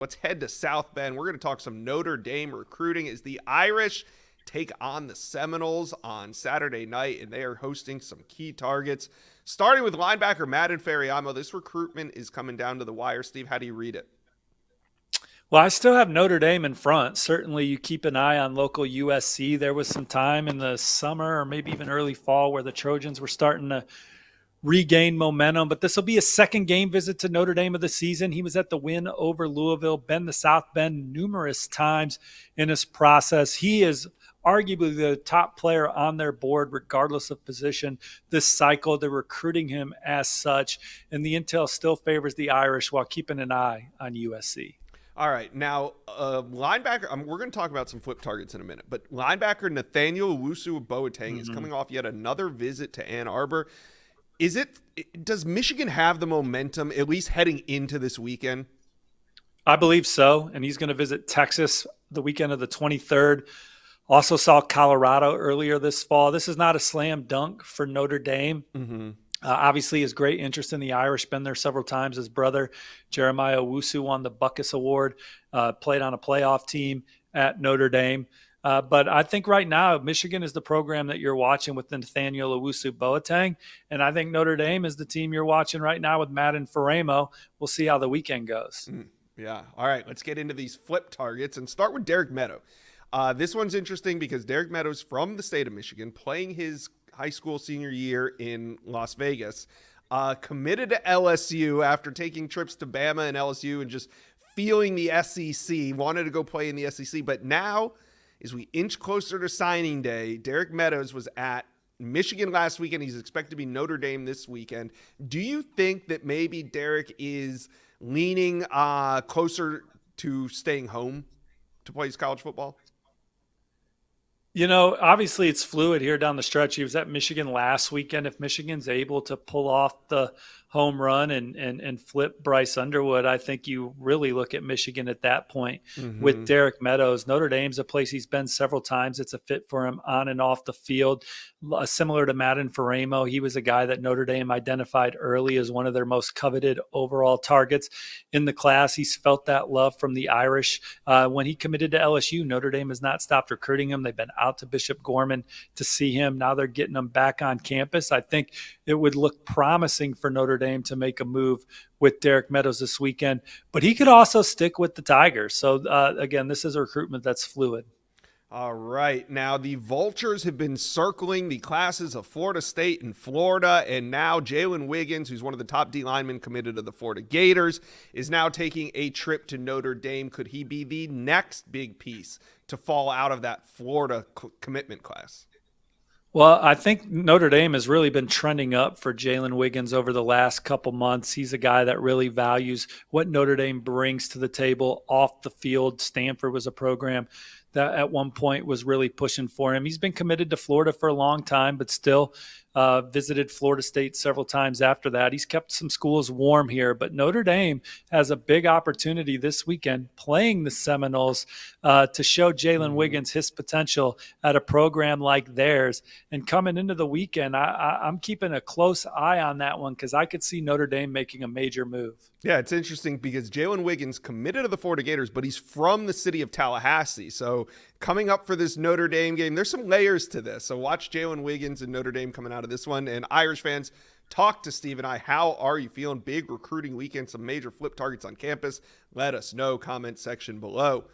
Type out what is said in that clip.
Let's head to South Bend. We're going to talk some Notre Dame recruiting as the Irish take on the Seminoles on Saturday night, and they are hosting some key targets. Starting with linebacker Madden Ferriamo, this recruitment is coming down to the wire. Steve, how do you read it? Well, I still have Notre Dame in front. Certainly, you keep an eye on local USC. There was some time in the summer or maybe even early fall where the Trojans were starting to regain momentum, but this will be a second game visit to Notre Dame of the season. He was at the win over Louisville, been to South Bend numerous times in his process. He is arguably the top player on their board, regardless of position this cycle. They're recruiting him as such, and the intel still favors the Irish while keeping an eye on USC. All right, now linebacker. We're going to talk about some flip targets in a minute, but linebacker Nathaniel Owusu-Boateng is coming off yet another visit to Ann Arbor. Does Michigan have the momentum, at least heading into this weekend? I believe so, and he's going to visit Texas the weekend of the 23rd. Also saw Colorado earlier this fall. This is not a slam dunk for Notre Dame. Obviously, his great interest in the Irish, been there several times. His brother, Jeremiah Owusu, won the Buckus Award, played on a playoff team at Notre Dame. But I think right now, Michigan is the program that you're watching with Nathaniel Owusu-Boateng. And I think Notre Dame is the team you're watching right now with Madden Ferriamo. We'll see how the weekend goes. Yeah. All right, let's get into these flip targets and start with Derek Meadows. This one's interesting because Derek Meadows from the state of Michigan, playing his high school senior year in Las Vegas, committed to LSU after taking trips to Bama and LSU and just feeling the SEC, wanted to go play in the SEC. But now, as we inch closer to signing day, Derek Meadows was at Michigan last weekend. He's expected to be Notre Dame this weekend. Do you think that maybe Derek is leaning closer to staying home to play his college football? You know, obviously it's fluid here down the stretch. He was at Michigan last weekend. If Michigan's able to pull off the home run and flip Bryce Underwood, I think you really look at Michigan at that point with Derek Meadows. Notre Dame's a place he's been several times. It's a fit for him on and off the field. Similar to Madden Ferriamo, he was a guy that Notre Dame identified early as one of their most coveted overall targets in the class. He's felt that love from the Irish. When he committed to LSU, Notre Dame has not stopped recruiting him. They've been out to Bishop Gorman to see him. Now they're getting him back on campus. I think it would look promising for Notre Dame to make a move with Derek Meadows this weekend, but he could also stick with the Tigers. So again, this is a recruitment that's fluid. All right. Now, the Vultures have been circling the classes of Florida State and Florida, and now Jalen Wiggins, who's one of the top D linemen committed to the Florida Gators, is now taking a trip to Notre Dame. Could he be the next big piece to fall out of that Florida commitment class? Well, I think Notre Dame has really been trending up for Jalen Wiggins over the last couple months. He's a guy that really values what Notre Dame brings to the table off the field. Stanford was a program that at one point was really pushing for him. He's been committed to Florida for a long time, but still visited Florida State several times after that. He's kept some schools warm here, but Notre Dame has a big opportunity this weekend playing the Seminoles to show Jalen Wiggins his potential at a program like theirs. And coming into the weekend, I'm keeping a close eye on that one because I could see Notre Dame making a major move. Yeah, it's interesting because Jalen Wiggins committed to the Florida Gators, but he's from the city of Tallahassee. So coming up for this Notre Dame game, there's some layers to this. So watch Jalen Wiggins and Notre Dame coming out of this one. And Irish fans, talk to Steve and I. How are you feeling? Big recruiting weekend, some major flip targets on campus. Let us know. Comment section below.